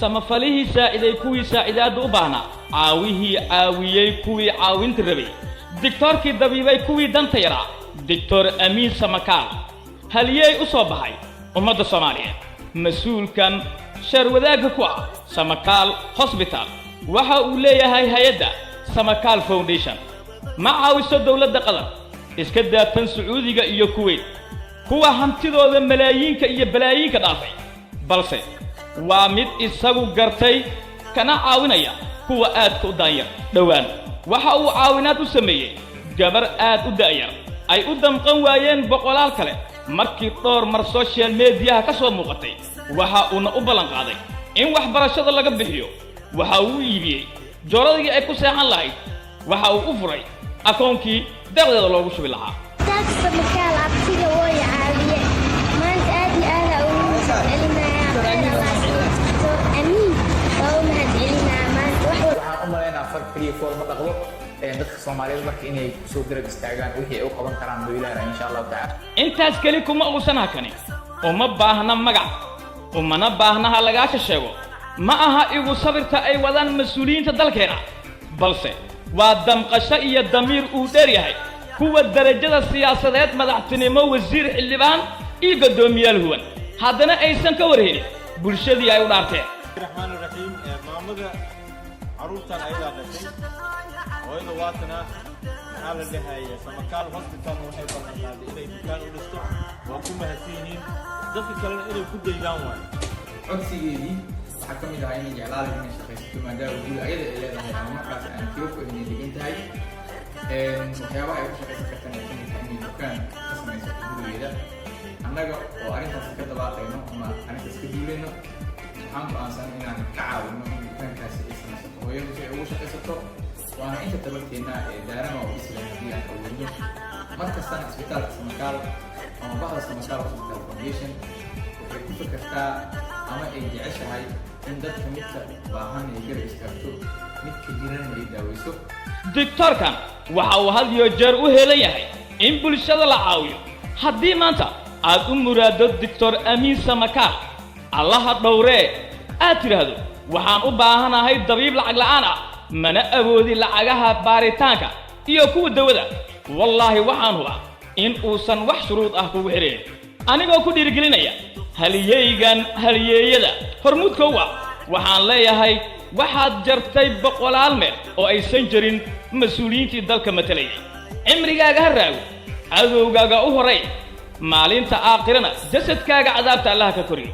samafalihii saaciday kuwii saacidaad u baahnaa caawihii caawiyey kuwii caawinta rabay diktoorkii dabiibay kuwii danta yaraa diktoor amiin samakaal haliyey u soo baxay ummadda Soomaaliyeed mas'uulkan shar wadaagga ku ah samakaal hospital waxa uu leeyahay hay'adda samakaal foundation ma caawiso dawladda qatar iska daatan Sacuudiga iyo Kuwait kuwa hantidooda malaayiinka iyo balaayiinka dhaafay balse waa mid isagu gartay kana caawinaya kuwa aad ku daayar dhawaan waxa uu caawinaad u sameeyay gabar aad u daayar ay u damqan waayeen boqolaal kale markii dhowr mar social media ka soo muuqatay waxa uu u balan qaaday in waxbarashada laga bixiyo waxa uu iibiyay jooradii ay ku seexan lahayd waxa uu u furay akoonkii daqdeeda loogu shubi lahaa samakaal abtiga way caawiyay maanta aad iyo aad u dadka Soomaaliyeed markii inay soo garab istaagaan wixii ay u qaban karaan wiilasha insha Allah ta'ala intaas kali kuma uusan hakani uma baahna magac umana baahna laga sheego ma aha igu sabirta ay wadaan mas'uuliyiinta dalkeena balse waa damqasho iyo damiir uu dheer yahay kuwa darajada siyaasadeed madaxtinimo wasiir xildhibaan iyo gudoomiyaal huwan haddana aysan ka warhelin bulshadii ay u dhaarteen الرحمن الرحيم مامدا عروتان ايضا دشي وإذا واتنا حالة لهاي سمكال هوسبيتال waxay ballanqaaday inay dukaan u dhisto waa ku mahadsiin dadka kale inay ku daydaan waay codsigeedii waxa ka mid ah inay jeclaadeen inay shaqaysto maadaama uu ayada ay leedahay ama markaas aan kiro ku inay degan tahay waxyaabaha ay ku shaqaysan kartaan ay kamid tahay inay dukaan ka samayso gurigeeda annaga oo arrintaas ka dabaaqayno ama arrintaas ka duuleyno waxaan go'aansan inaan ka caawino in dukaankaasi ay samaysato hooyadu si ay ugu shaqaysato waana inta tabarteena daarama oo isla haddii aan awoodno markastana isbitaalka samakaal ama bahda samakaal hospital foundation waxay ku fikirtaa ama ay jeceshahay in dadka midka baahan ay garab istaagto midka jiran ay daaweyso diktoorkan waxa uu had iyo jeer u helayahay in bulshada la caawiyo haddii maanta aad u muraado diktoor amiin samakaal allaha dhowree aad tiraahdo waxaan u baahanahay dabiib lacag la'aan ah mana awoodi lacagaha baaritaanka iyo kuwa dawada wallahi waxaan hubaa in uusan wax shuruud ah kugu xirin anigoo ku dhiirigelinaya halyeeyada hormuudka waxaan leeyahay waxaad jartay boqolaal meel oo aysan jirin mas'uuliyiintii dalka matalayay cimrigaaga ha raago cadowgaaga u horay maalinta aakhirana jasadkaaga cadaabta Allah ka koriyo